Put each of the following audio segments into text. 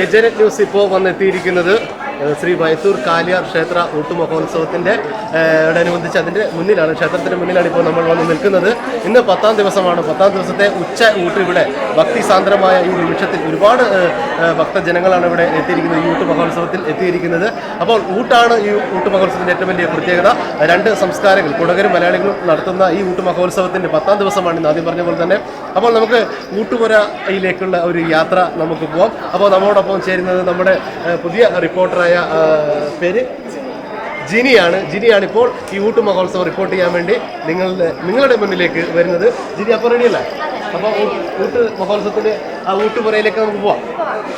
ഏജനറ്റ് news ഇപ്പോൾ വന്നെത്തിയിരിക്കുന്നത് ശ്രീ വൈത്തൂർ കാലിയാർ ക്ഷേത്ര ഊട്ടുമഹോത്സവത്തിൻ്റെ അനുബന്ധിച്ച് അതിൻ്റെ മുന്നിലാണ്, ക്ഷേത്രത്തിൻ്റെ മുന്നിലാണ് ഇപ്പോൾ നമ്മൾ വന്ന് നിൽക്കുന്നത്. ഇന്ന് 10ാം ദിവസമാണ്. 10ാം ദിവസത്തെ ഉച്ച ഊട്ട് ഇവിടെ ഭക്തിസാന്ദ്രമായ ഈ നിമിഷത്തിൽ ഒരുപാട് ഭക്തജനങ്ങളാണ് ഇവിടെ എത്തിയിരിക്കുന്നത്, ഈ ഊട്ടുമഹോത്സവത്തിൽ എത്തിയിരിക്കുന്നത്. അപ്പോൾ ഊട്ടാണ് ഈ ഊട്ടുമഹോത്സവത്തിൻ്റെ ഏറ്റവും വലിയ പ്രത്യേകത. 2 സംസ്കാരങ്ങൾ, കുടകരും മലയാളികളും നടത്തുന്ന ഈ ഊട്ടുമഹോത്സവത്തിൻ്റെ 10ാം ദിവസമാണ് ഇന്ന്, ആദ്യം പറഞ്ഞ പോലെ തന്നെ. അപ്പോൾ നമുക്ക് ഊട്ടുപുരയിലേക്കുള്ള ഒരു യാത്ര നമുക്ക് പോകാം. അപ്പോൾ നമ്മോടൊപ്പം ചേരുന്നത് നമ്മുടെ പുതിയ റിപ്പോർട്ടറായ പേര് ജിനിയാണ് ഇപ്പോൾ ഈ ഊട്ട് മഹോത്സവം റിപ്പോർട്ട് ചെയ്യാൻ വേണ്ടി നിങ്ങളുടെ മുന്നിലേക്ക് വരുന്നത്. ജിനി അപ്പോൾ റെഡിയല്ലേ? അപ്പോൾ ഊട്ട് മഹോത്സവത്തിൻ്റെ ആ ഊട്ടുപുരയിലേക്ക് നമുക്ക് പോവാം.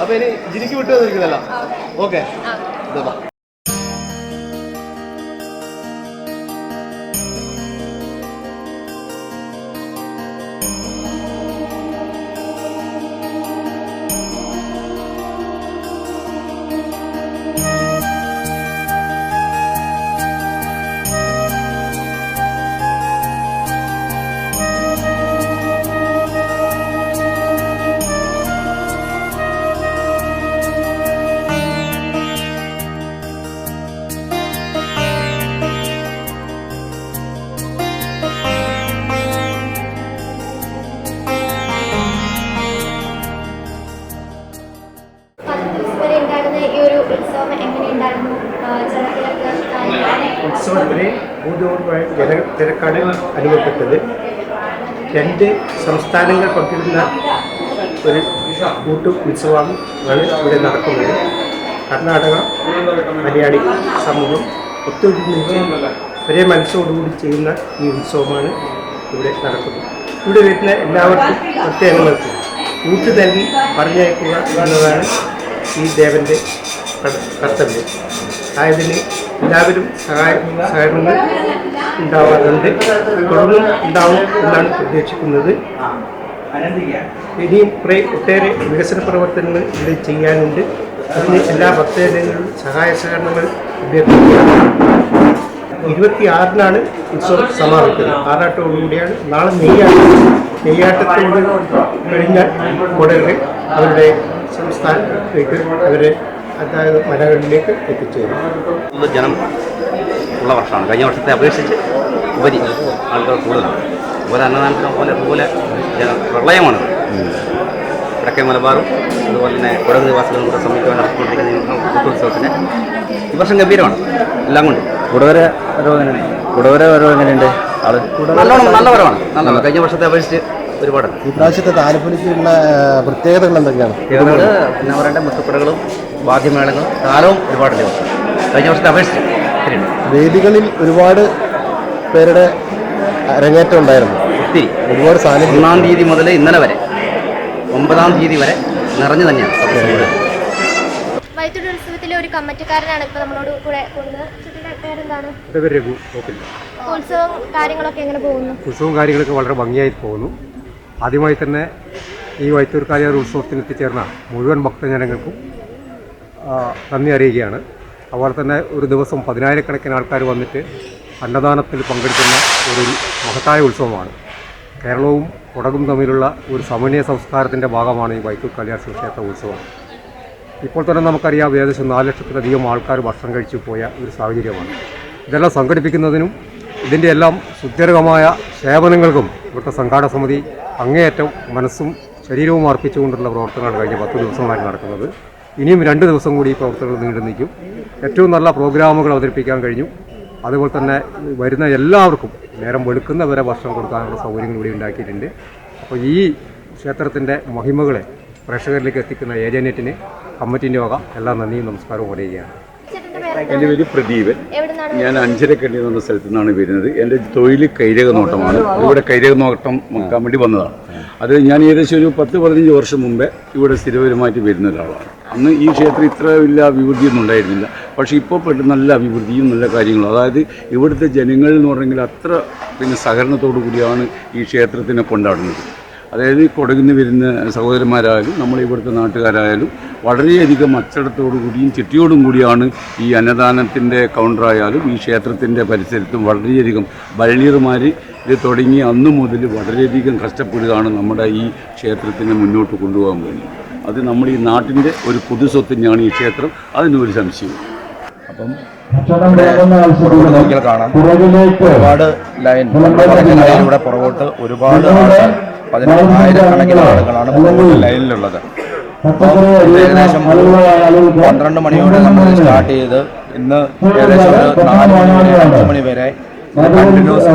അപ്പോൾ ഇനി ജിനിക്ക് വിട്ടു വന്നിരിക്കുന്നല്ലോ. ഓക്കെ, ഇതാ ഉത്സവത്തിന് ഭൂതപൂർവമായ ജനത്തിരക്കാണ് അനുഭവപ്പെട്ടത്. 2 സംസ്ഥാനങ്ങൾ പങ്കിടുന്ന ഒരു ഊട്ട് ഉത്സവമാണ് ഇവിടെ നടക്കുന്നത്. കർണാടക മലയാളി സമൂഹം ഒത്തൊരുമിച്ച് ഒരേ മനസ്സോടുകൂടി ചെയ്യുന്ന ഈ ഉത്സവമാണ് ഇവിടെ നടക്കുന്നത്. ഇവിടെ വരുന്ന എല്ലാവർക്കും പ്രത്യേകങ്ങൾക്ക് ഊട്ട് നൽകി പറഞ്ഞയക്കുക എന്നതാണ് ഈ ദേവൻ്റെ കർത്തവ്യം. ആയതിന് എല്ലാവരും സഹകരണങ്ങൾ ഉണ്ടാവാറുണ്ട്, തുടർന്നും ഉണ്ടാവും എന്നാണ് പ്രതീക്ഷിക്കുന്നത്. ഇനിയും ഒട്ടേറെ വികസന പ്രവർത്തനങ്ങൾ ഇവിടെ ചെയ്യാനുണ്ട്. അതിന് എല്ലാ ഭക്തജനങ്ങളും സഹായ സഹകരണങ്ങൾ അഭ്യർത്ഥിക്കുകയാണ്. 26-നാണ് ഉത്സവം സമാപിക്കുന്നത്. ആറാട്ടോടുകൂടിയാണ്. നാളെ നെയ്യാട്ടത്തോട് കഴിഞ്ഞാൽ കൊടകർ അവരുടെ സംസ്ഥാനത്തേക്ക് അതായത് മലകളിലേക്ക് എത്തിച്ചേരും. ജനം ഉള്ള വർഷമാണ്. കഴിഞ്ഞ വർഷത്തെ അപേക്ഷിച്ച് ഉപരി ആളുകൾ കൂടുതലാണ്. അതുപോലെ അന്നദാനത്തിന് അതുപോലെ പ്രളയമാണ്. വടക്കേ മലബാറും അതുപോലെ തന്നെ കൊടക് നിവാസികളും കൂടെ സംയുക്തമായി നടത്തിക്കൊണ്ടിരിക്കുന്ന ഊട്ടുത്സവത്തിന് ഈ വർഷം ഗംഭീരമാണ് എല്ലാം കൊണ്ട്. കുടവര വരവ് എങ്ങനെയുണ്ട്? അത് നല്ല വരവാണ്. കഴിഞ്ഞ വർഷത്തെ അപേക്ഷിച്ച് ഒരുപാട്. ഈ പ്രാവശ്യത്തെ താലപ്പൊലിക്കുള്ള പ്രത്യേകതകൾ എന്തൊക്കെയാണ്? പിന്നെ പറയേണ്ട മുത്തുക്കുടകളും വാദ്യമേളങ്ങളും കാലവും ഒരുപാട് ദിവസം കഴിഞ്ഞ വർഷത്തെ അപേക്ഷിച്ച് വേദികളിൽ ഒരുപാട് പേരുടെ അരങ്ങേറ്റം ഉണ്ടായിരുന്നു. ഒത്തിരി ഒരുപാട് സാധനം 1-ാം തീയതി മുതൽ ഇന്നലെ വരെ 9-ാം തീയതി വരെ നിറഞ്ഞു തന്നെയാണ്. വൈത്തൂർ ഉത്സവത്തിലെ ഒരു കമ്മിറ്റിക്കാരനാണ് ഇപ്പോൾ നമ്മളോട് കൂടെ കൂടുന്നത്. പേരെന്താണ്? ഉത്സവം കാര്യങ്ങളൊക്കെ എങ്ങനെ പോകുന്നു? ഉത്സവം കാര്യങ്ങളൊക്കെ വളരെ ഭംഗിയായി പോകുന്നു. ആദ്യമായി തന്നെ ഈ വൈത്തൂർ കാലിയാർ ഉത്സവത്തിന് എത്തിച്ചേർന്ന മുഴുവൻ ഭക്തജനങ്ങൾക്കും നന്ദി അറിയുകയാണ്. അതുപോലെ തന്നെ ഒരു ദിവസം 10,000-കണക്കിന് ആൾക്കാർ വന്നിട്ട് അന്നദാനത്തിൽ പങ്കെടുക്കുന്ന ഒരു മഹത്തായ ഉത്സവമാണ്. കേരളവും കൊടകും തമ്മിലുള്ള ഒരു സമന്വയ സംസ്കാരത്തിൻ്റെ ഭാഗമാണ് ഈ വൈത്തൂർ കാലിയാർ ശിവക്ഷേത്ര ഉത്സവം. ഇപ്പോൾ തന്നെ നമുക്കറിയാം, ഏകദേശം 4 ലക്ഷത്തിലധികം ആൾക്കാർ ഭക്ഷണം കഴിച്ചു പോയ ഒരു സാഹചര്യമാണ്. ഇതെല്ലാം സംഘടിപ്പിക്കുന്നതിനും ഇതിൻ്റെ എല്ലാം സുദീർഘമായ സേവനങ്ങൾക്കും ഇവിടുത്തെ സംഘാടക സമിതി അങ്ങേയറ്റം മനസ്സും ശരീരവും അർപ്പിച്ചുകൊണ്ടുള്ള പ്രവർത്തനങ്ങളാണ് കഴിഞ്ഞ 10 ദിവസങ്ങളായി നടക്കുന്നത്. ഇനിയും 2 ദിവസം കൂടി ഈ പ്രവർത്തനങ്ങൾ നീണ്ടു നിൽക്കും. ഏറ്റവും നല്ല പ്രോഗ്രാമുകൾ അവതരിപ്പിക്കാൻ കഴിഞ്ഞു. അതുപോലെ തന്നെ വരുന്ന എല്ലാവർക്കും നേരം വെളുക്കുന്നവരെ ഭക്ഷണം കൊടുക്കാനുള്ള സൗകര്യങ്ങൾ ഇവിടെ ഉണ്ടാക്കിയിട്ടുണ്ട്. അപ്പോൾ ഈ ക്ഷേത്രത്തിൻ്റെ മഹിമകളെ പ്രേക്ഷകരിലേക്ക് എത്തിക്കുന്ന ഏജനറ്റിന് കമ്മിറ്റിൻ്റെ വക എല്ലാ നന്ദിയും നമസ്കാരവും പറയുകയാണ്. എൻ്റെ പേര് പ്രദീപൻ. ഞാൻ അഞ്ചരക്കണ്ടി എന്ന സ്ഥലത്തു നിന്നാണ് വരുന്നത്. എൻ്റെ തൊഴിൽ കൈരക നോട്ടമാണ്. ഇവിടെ കൈരക നോട്ടം നോക്കാൻ വേണ്ടി വന്നതാണ്. അത് ഞാൻ ഏകദേശം ഒരു 10-15 വർഷം മുമ്പേ ഇവിടെ സ്ഥിരപരമായിട്ട് വരുന്ന ഒരാളാണ്. അന്ന് ഈ ക്ഷേത്രം ഇത്ര വലിയ അഭിവൃദ്ധിയൊന്നും ഉണ്ടായിരുന്നില്ല. പക്ഷേ ഇപ്പോൾ നല്ല അഭിവൃദ്ധിയും നല്ല കാര്യങ്ങളും. അതായത് ഇവിടുത്തെ ജനങ്ങൾ എന്ന് പറഞ്ഞെങ്കിൽ അത്ര സഹകരണത്തോടു കൂടിയാണ് ഈ ക്ഷേത്രത്തിനെ കൊണ്ടാടുന്നത്. അതായത് കൊടകിന്ന് വരുന്ന സഹോദരന്മാരായാലും നമ്മൾ ഇവിടുത്തെ നാട്ടുകാരായാലും വളരെയധികം അച്ചടത്തോടു കൂടിയും ചിട്ടയോടും കൂടിയാണ് ഈ അന്നദാനത്തിൻ്റെ കൗണ്ടറായാലും ഈ ക്ഷേത്രത്തിൻ്റെ പരിസരത്തും വളരെയധികം വള്ളിയർമാർ ഇത് തുടങ്ങി അന്നു മുതൽ വളരെയധികം കഷ്ടപ്പെടുകയാണ് നമ്മുടെ ഈ ക്ഷേത്രത്തിനെ മുന്നോട്ട് കൊണ്ടുപോകാൻ വേണ്ടി. അത് നമ്മുടെ ഈ നാട്ടിൻ്റെ ഒരു പൊതുസ്വത്ത് തന്നെയാണ് ഈ ക്ഷേത്രം, അതിനൊരു സംശയവും. അപ്പം പുറകോട്ട് നോക്കിയാൽ കാണാം ഒരുപാട് ലൈൻ ലൈനിലൂടെ പുറകോട്ട് ഒരുപാട് ആൾക്കാർ 10,000-കണക്കിന് ആളുകളാണ് പുറകോട്ട് ലൈനിലുള്ളത്. ഏകദേശം 12 മണിയോടെ നമ്മൾ സ്റ്റാർട്ട് ചെയ്ത് ഇന്ന് ഏകദേശം ഒരു 4 മണി വരെ 5 മണി വരെ കണ്ടിന്യൂസ്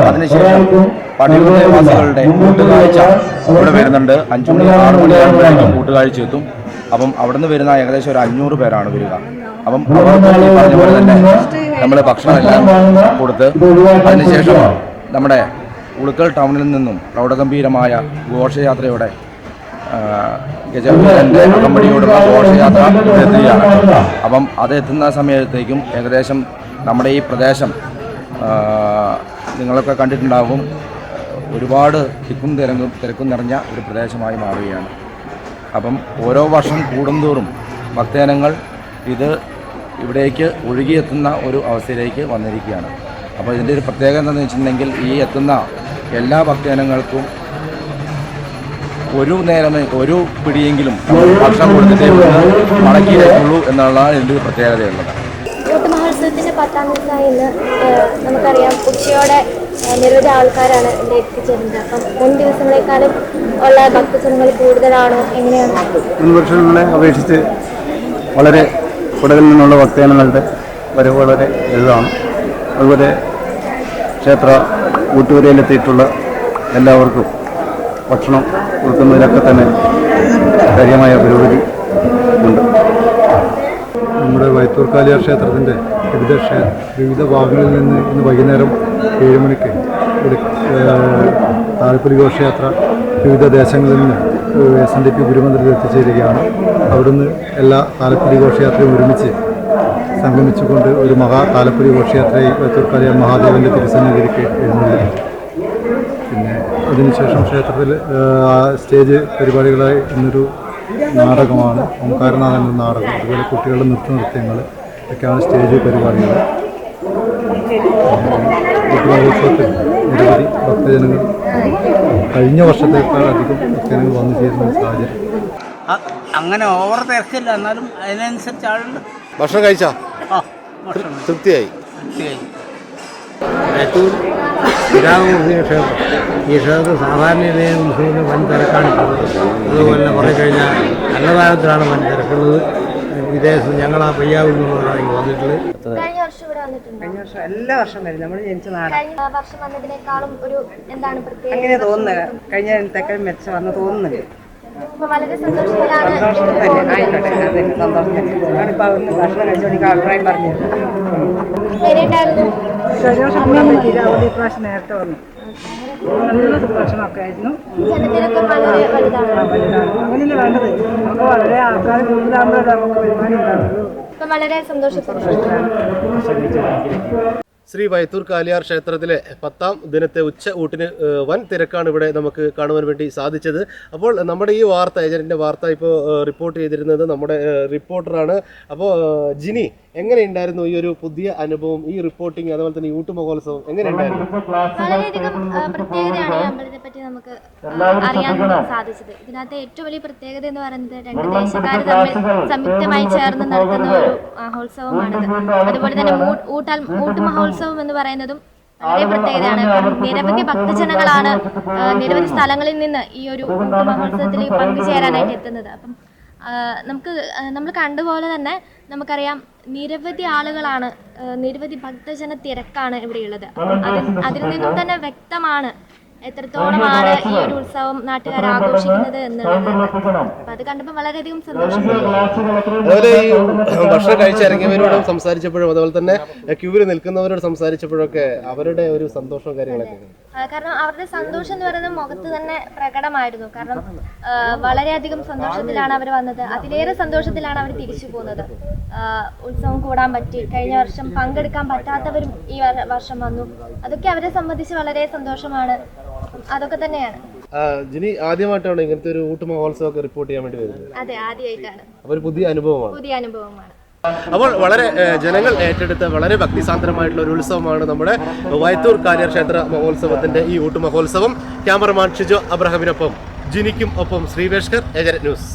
അതിനുശേഷം പള്ളിവാസികളുടെ കൂട്ടുകാഴ്ച ഇവിടെ വരുന്നുണ്ട്. 5 മണി 6 മണിയാകുമ്പോഴേക്കും കൂട്ടുകാഴ്ച എത്തും. അപ്പം അവിടെ നിന്ന് വരുന്ന ഏകദേശം ഒരു 500 പേരാണ് വരിക. അപ്പം അവർക്ക് ഈ പറഞ്ഞ പോലെ തന്നെ നമ്മൾ ഭക്ഷണമെല്ലാം കൊടുത്ത് അതിനുശേഷം നമ്മുടെ ഉളുക്കൽ ടൗണിൽ നിന്നും പ്രൗഢഗംഭീരമായ ഘോഷയാത്രയോടെ ഗജവീരൻ്റെ അകമ്പടിയോടുള്ള ഘോഷയാത്ര എത്തുകയാണ്. അപ്പം അത് എത്തുന്ന സമയത്തേക്കും ഏകദേശം നമ്മുടെ ഈ പ്രദേശം നിങ്ങളൊക്കെ കണ്ടിട്ടുണ്ടാകും, ഒരുപാട് തിരക്കും നിറഞ്ഞ ഒരു പ്രദേശമായി മാറുകയാണ്. അപ്പം ഓരോ വർഷം കൂടുന്തോറും ഭക്തജനങ്ങൾ ഇവിടേക്ക് ഒഴുകിയെത്തുന്ന ഒരു അവസ്ഥയിലേക്ക് വന്നിരിക്കുകയാണ്. അപ്പോൾ ഇതിൻ്റെ ഒരു പ്രത്യേകത എന്താണെന്ന് വെച്ചിട്ടുണ്ടെങ്കിൽ ഈ എത്തുന്ന എല്ലാ ഭക്തജനങ്ങൾക്കും ഒരു പിടിയെങ്കിലും ഭക്ഷണം കൊടുത്തിട്ടേ മടക്കിയിലേക്കുള്ളൂ എന്നുള്ള ഇതിൻ്റെ ഒരു പ്രത്യേകതയുള്ളത്. ഊട്ടുമഹോത്സവത്തിൻ്റെ 10ാം ദിവസമായി ഇന്ന് നമുക്കറിയാം ഉച്ചയോടെ നിരവധി ആൾക്കാരാണ് ഇവിടെ എത്തിച്ചേരുന്നത്. അപ്പം മുൻ ദിവസങ്ങളെക്കാളും ഉള്ള ഭക്തജനങ്ങൾ കൂടുതലാണോ, എങ്ങനെയാണ്? മുൻ വർഷങ്ങളെ അപേക്ഷിച്ച് വളരെ കുടകിൽ നിന്നുള്ള ഭക്തജനങ്ങളുടെ വരവ് വളരെ വലുതാണ്. അതുപോലെ ക്ഷേത്ര ഊട്ടുവരയിലെത്തിയിട്ടുള്ള എല്ലാവർക്കും ഭക്ഷണം കൊടുക്കുന്നതിലൊക്കെ തന്നെ കാര്യമായ പുരോഗതി ഉണ്ട്. നമ്മുടെ വൈത്തൂർ കാലിയാർ ക്ഷേത്രത്തിൻ്റെ വിവിധ ഭാഗങ്ങളിൽ നിന്ന് ഇന്ന് വൈകുന്നേരം 7 മണിക്ക് താലപ്പൊലി ഘോഷയാത്ര വിവിധ ദേശങ്ങളിൽ നിന്ന് SNDP ഗുരുമന്ദിരത്തിൽ എത്തിച്ചേരുകയാണ്. അവിടുന്ന് എല്ലാ താലപ്പൊലി ഘോഷയാത്രയും ഒരുമിച്ച് സംഗമിച്ചുകൊണ്ട് ഒരു താലപ്പൊലി ഘോഷയാത്രയിൽ വൈത്തൂർ കാലിയാർ മഹാദേവൻ്റെ തിരുസന്നിധിയിലേക്ക് എഴുന്നള്ളിക്കും. പിന്നെ അതിനുശേഷം ക്ഷേത്രത്തിൽ സ്റ്റേജ് പരിപാടികളായി ഇന്നൊരു നാടകമാണ്, ഓംകാരനാഥൻ എന്ന നാടകം, അതുപോലെ കുട്ടികളുടെ നൃത്യങ്ങൾ ഒക്കെയാണ് സ്റ്റേജ് പരിപാടികൾ. ഊട്ടുമഹോത്സവത്തിൽ നിരവധി ഭക്തജനങ്ങൾ കഴിഞ്ഞ വർഷത്തേക്കാൾ അധികം ഭക്തജനങ്ങൾ വന്നു ചേരുന്ന സാഹചര്യം. അങ്ങനെ ഓവർ തിരക്കില്ല, എന്നാലും അതിനനുസരിച്ച് ആളുണ്ട്. ഭക്ഷണം കഴിച്ചാ? തൃപ്തിയായി. വൈത്തൂർ ശ്രീരാമകൃഷ്ണ ക്ഷേത്രം, ഈ ക്ഷേത്രത്തിൽ സാധാരണ രീതിയിൽ ഉത്സവത്തിന് വൻ തിരക്കാണിട്ടുള്ളത്. അതുപോലെ കുറേ കഴിഞ്ഞാൽ അന്നദാനത്തിലാണ് വൻ തിരക്കുള്ളത്. വിദേശത്ത് ഞങ്ങൾ ആ പയ്യാവിൽ നിന്നുള്ളതാണ് വന്നിട്ടുള്ളത്. കഴിഞ്ഞ വർഷം ഇവിടെ വന്നിട്ടുണ്ട്. കഴിഞ്ഞ വർഷം എല്ലാ വർഷം വരും. നമ്മൾ ജനിച്ച നാട്. കഴിഞ്ഞ വർഷം വന്നതിനേക്കാളും ഒരു എന്താണ് പ്രത്യേകത? അങ്ങനെ തോന്നുന്നത് കഴിഞ്ഞത്തേക്കാൾ മെച്ചം വന്ന് തോന്നുന്നുണ്ട്. അപ്പോൾ വളരെ സന്തോഷത്തിലാണ്. സന്തോഷം തന്നെ ആയിക്കോട്ടെ, അതെ സന്തോഷം തന്നെ. ഞാനിപ്പോൾ അവിടുന്ന് ഭക്ഷണം കഴിച്ചുകൊണ്ട് അഭിപ്രായം പറഞ്ഞു. എങ്ങനെയുണ്ടായിരുന്നു? കഴിഞ്ഞ വർഷം കൂടാൻ പറ്റിയില്ല, അതുകൊണ്ട് ഇപ്രാവശ്യം നേരത്തെ വന്നു. നല്ല ഭക്ഷണമൊക്കെ ആയിരുന്നു. ജനത്തിരക്കും വളരെ വലുതാണ്. അങ്ങനെയല്ലേ വേണ്ടത്. നമുക്ക് വളരെ ആൾക്കാർ കൂടുതലാകുമ്പോഴേ നമുക്ക് വരുമാനം ഉണ്ടാവുള്ളൂ. ഇപ്പം വളരെ സന്തോഷത്തിലാണ്. ശ്രീ വൈത്തൂർ കാലിയാർ ക്ഷേത്രത്തിലെ 10ാം ദിനത്തെ ഉച്ച ഊട്ടിന് വൻ തിരക്കാണ് ഇവിടെ നമുക്ക് കാണുവാൻ വേണ്ടി സാധിച്ചത്. അപ്പോൾ നമ്മുടെ ഈ വാർത്ത, ഏജന്റിൻ്റെ വാർത്ത ഇപ്പോൾ റിപ്പോർട്ട് ചെയ്തിരുന്നത് നമ്മുടെ റിപ്പോർട്ടറാണ്. അപ്പോൾ ജിനി, എങ്ങനെയുണ്ടായിരുന്നു ഈ ഒരു പുതിയ അനുഭവം, ഈ റിപ്പോർട്ടിങ്, അതുപോലെ തന്നെ ഈ ഊട്ടുമഹോത്സവം എങ്ങനെയുണ്ടായിരുന്നു? വളരെയധികം പ്രത്യേകതയാണ് ഈ അമ്പലത്തെ പറ്റി നമുക്ക് അറിയാൻ സാധിച്ചത്. ഇതിനകത്ത് ഏറ്റവും വലിയ പ്രത്യേകത എന്ന് പറയുന്നത് 2 ദേശക്കാർ തമ്മിൽ സംയുക്തമായി ചേർന്ന് നടത്തുന്ന ഒരു മഹോത്സവമാണിത്. അതുപോലെ തന്നെ ഊട്ടുമഹോത്സവം എന്ന് പറയുന്നതും വളരെ പ്രത്യേകതയാണ്. നിരവധി ഭക്തജനങ്ങളാണ് നിരവധി സ്ഥലങ്ങളിൽ നിന്ന് ഈ ഒരു ഊട്ടുമഹോത്സവത്തിൽ പങ്കുചേരാനായിട്ട് എത്തുന്നത്. അപ്പം നമ്മൾ കണ്ടുപോലെ തന്നെ നമുക്കറിയാം നിരവധി ആളുകളാണ്, നിരവധി ഭക്തജന തിരക്കാണ് ഇവിടെയുള്ളത്. അതിൽ നിന്നും തന്നെ വ്യക്തമാണ് എത്രത്തോളമാണ് ഈ ഒരു ഉത്സവം നാട്ടുകാർ ആഘോഷിക്കുന്നത് എന്നുള്ളത്. അപ്പം അത് കണ്ടപ്പോൾ വളരെയധികം സന്തോഷം. അതുപോലെ ഈ ഭക്ഷണം കഴിച്ചിറങ്ങിയവരോടും സംസാരിച്ചപ്പോഴും അതുപോലെ തന്നെ ക്യൂവിൽ നിൽക്കുന്നവരോട് സംസാരിച്ചപ്പോഴൊക്കെ അവരുടെ ഒരു സന്തോഷവും കാര്യങ്ങളൊക്കെ, കാരണം അവരുടെ സന്തോഷം എന്ന് പറയുന്നത് മുഖത്ത് തന്നെ പ്രകടമായിരുന്നു. കാരണം വളരെയധികം സന്തോഷത്തിലാണ് അവർ വന്നത്. അതിലേറെ സന്തോഷത്തിലാണ് അവർ തിരിച്ചു പോകുന്നത്. ഉത്സവം കൂടാൻ പറ്റി, കഴിഞ്ഞ വർഷം പങ്കെടുക്കാൻ പറ്റാത്തവരും ഈ വർഷം വന്നു. അതൊക്കെ അവരെ സംബന്ധിച്ച് വളരെ സന്തോഷമാണ്. അതൊക്കെ തന്നെയാണ്. ജിനി, ആദ്യമായിട്ടാണ് ഇങ്ങനത്തെ ഒരു ഊട്ടുമഹോത്സവമൊക്കെ റിപ്പോർട്ട് ചെയ്യാൻ വേണ്ടി വരുന്നത്? അതെ, ആദ്യമായിട്ടാണ്. അപ്പോൾ ഒരു പുതിയ അനുഭവമാണ്. അപ്പോൾ വളരെ ജനങ്ങൾ ഏറ്റെടുത്ത വളരെ ഭക്തിസാന്ദ്രമായിട്ടുള്ള ഒരു ഉത്സവമാണ് നമ്മുടെ വൈത്തൂർ കാലിയാർ ക്ഷേത്ര മഹോത്സവത്തിന്റെ ഈ ഊട്ടുമഹോത്സവം. ക്യാമറമാൻ ഷിജോ അബ്രഹാമിനൊപ്പം ജിനിക്കും ഒപ്പം ശ്രീവേഷ്കർ, ഏജന്റ് ന്യൂസ്.